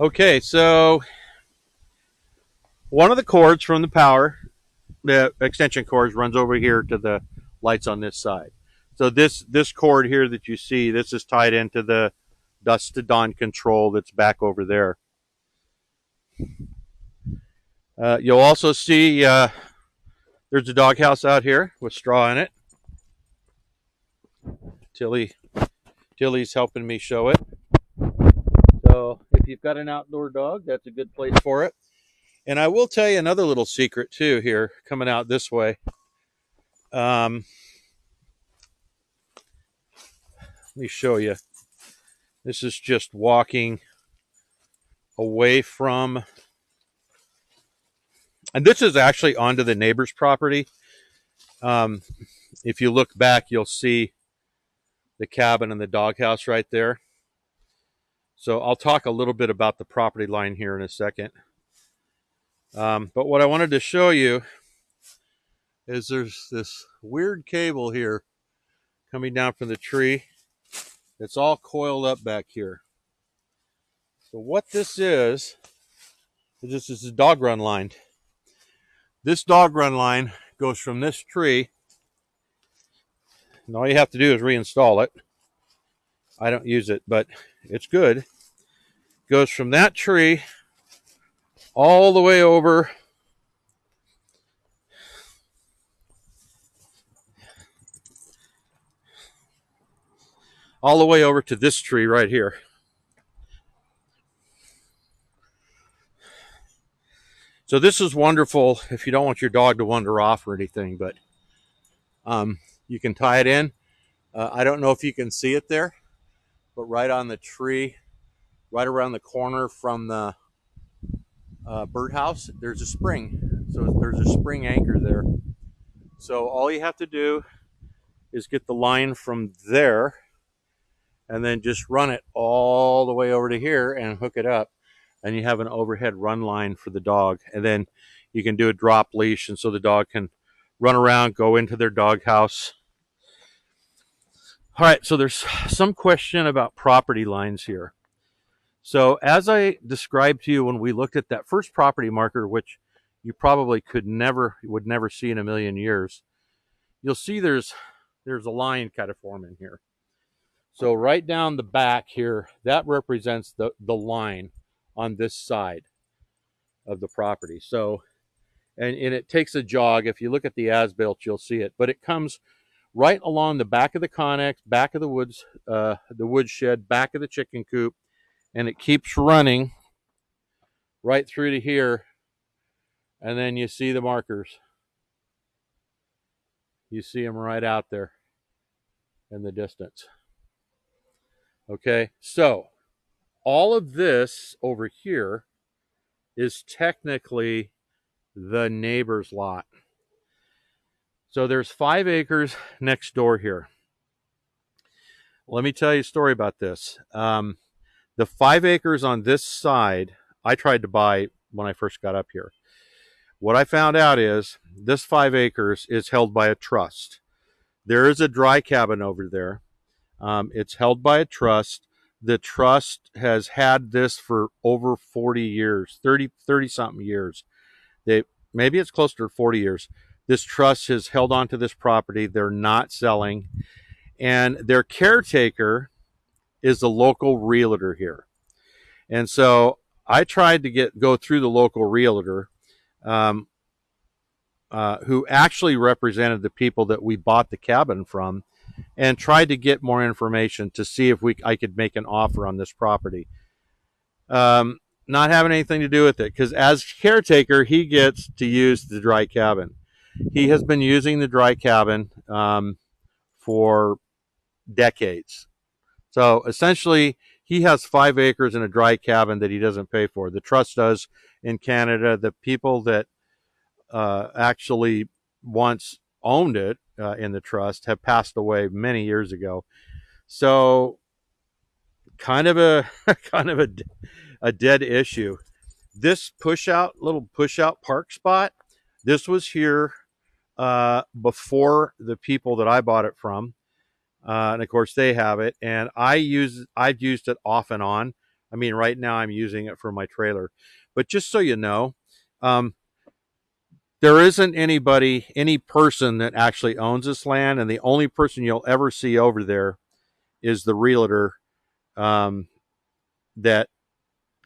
Okay, so one of the cords from the power, the extension cords, runs over here to the lights on this side. So this cord here that you see, this is tied into the dusk to dawn control that's back over there. You'll also see there's a doghouse out here with straw in it. Tilly's helping me show it. So if you've got an outdoor dog, that's a good place for it. And I will tell you another little secret too here, coming out this way. Let me show you. This is just walking away from, and this is actually onto the neighbor's property. If you look back, you'll see the cabin and the doghouse right there. So I'll talk a little bit about the property line here in a second. But what I wanted to show you is there's this weird cable here coming down from the tree. It's all coiled up back here. So what this is this is a dog run line. This dog run line goes from this tree, and all you have to do is reinstall it. I don't use it, but it's good. Goes from that tree all the way over to this tree right here. So this is wonderful if you don't want your dog to wander off or anything, but you can tie it in. I don't know if you can see it there, but right on the tree, right around the corner from the birdhouse, there's a spring. So there's a spring anchor there. So all you have to do is get the line from there and then just run it all the way over to here and hook it up. And you have an overhead run line for the dog. And then you can do a drop leash, and so the dog can run around, go into their dog house. All right, so there's some question about property lines here. So as I described to you when we looked at that first property marker, which you probably would never see in a million years, you'll see there's a line kind of forming here. So right down the back here, that represents the line on this side of the property. So, and it takes a jog. If you look at the as-built, you'll see it. But it comes right along the back of the connex, back of the woodshed, back of the chicken coop, and it keeps running right through to here. And then you see the markers. You see them right out there in the distance. Okay, so all of this over here is technically the neighbor's lot. So there's 5 acres next door here. Let me tell you a story about this. The 5 acres on this side, I tried to buy when I first got up here. What I found out is this 5 acres is held by a trust. There is a dry cabin over there. It's held by a trust. The trust has had this for over 40 years, 30 something years. Maybe it's closer to 40 years. This trust has held on to this property. They're not selling. And their caretaker is the local realtor here. And so I tried to go through the local realtor, who actually represented the people that we bought the cabin from, and tried to get more information to see if I could make an offer on this property. Not having anything to do with it, because as caretaker, he gets to use the dry cabin. He has been using the dry cabin for decades. So essentially, he has 5 acres in a dry cabin that he doesn't pay for. The trust does in Canada. The people that actually once owned it in the trust have passed away many years ago. So kind of a dead issue. This little push out park spot, this was here before the people that I bought it from. And of course they have it, and I've used it off and on. I mean, right now I'm using it for my trailer. But just so you know, um, there isn't any person that actually owns this land, and the only person you'll ever see over there is the realtor um, that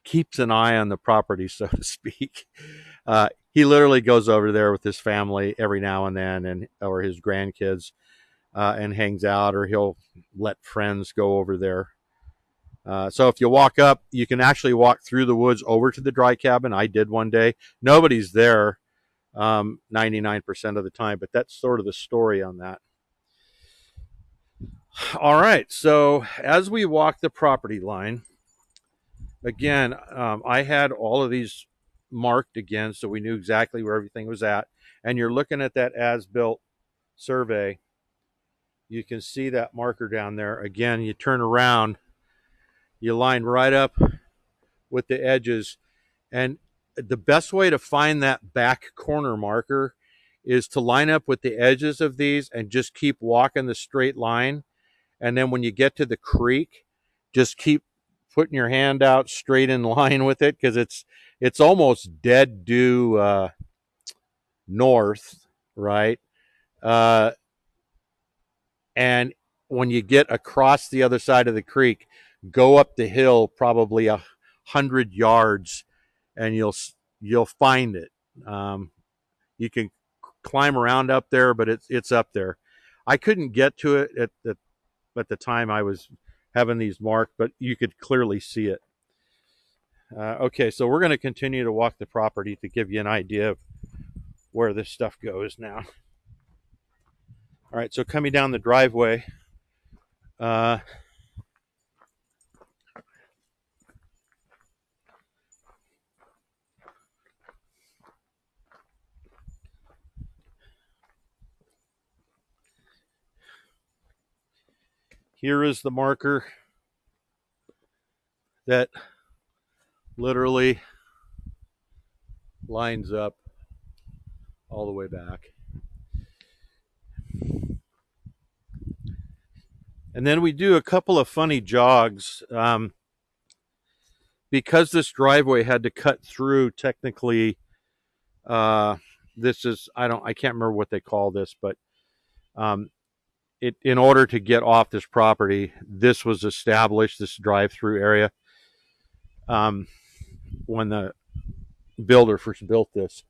keeps an eye on the property, so to speak. He literally goes over there with his family every now and then, and or his grandkids, and hangs out, or he'll let friends go over there. So if you walk up, you can actually walk through the woods over to the dry cabin. I did one day. Nobody's there 99% of the time, but that's sort of the story on that. All right, so as we walk the property line, again, I had all of these marked again, so we knew exactly where everything was at. And you're looking at that as-built survey. You can see that marker down there. Again, you turn around, you line right up with the edges. And the best way to find that back corner marker is to line up with the edges of these and just keep walking the straight line. And then when you get to the creek, just keep putting your hand out straight in line with it, because it's almost dead due north, right? And when you get across the other side of the creek, go up the hill probably 100 yards, and you'll find it. You can climb around up there, but it's up there. I couldn't get to it at the time I was having these marked, but you could clearly see it. Okay, so we're going to continue to walk the property to give you an idea of where this stuff goes now. All right, so coming down the driveway, here is the marker that literally lines up all the way back. And then we do a couple of funny jogs. Because this driveway had to cut through, technically, this is, I can't remember what they call this, but in order to get off this property, this was established, this drive-through area, when the builder first built this.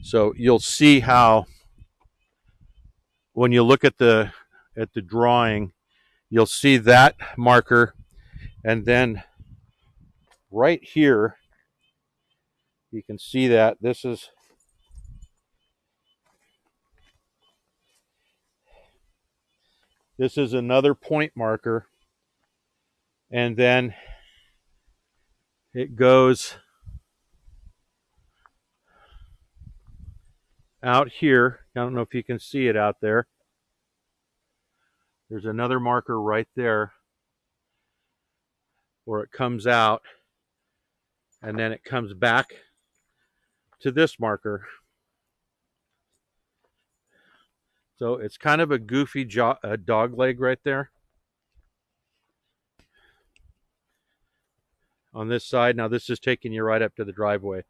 So you'll see how, when you look at the drawing, you'll see that marker, and then right here, you can see that this is another point marker, and then it goes out here. I don't know if you can see it out there. There's another marker right there where it comes out, and then it comes back to this marker. So it's kind of a goofy dog leg right there on this side. Now this is taking you right up to the driveway.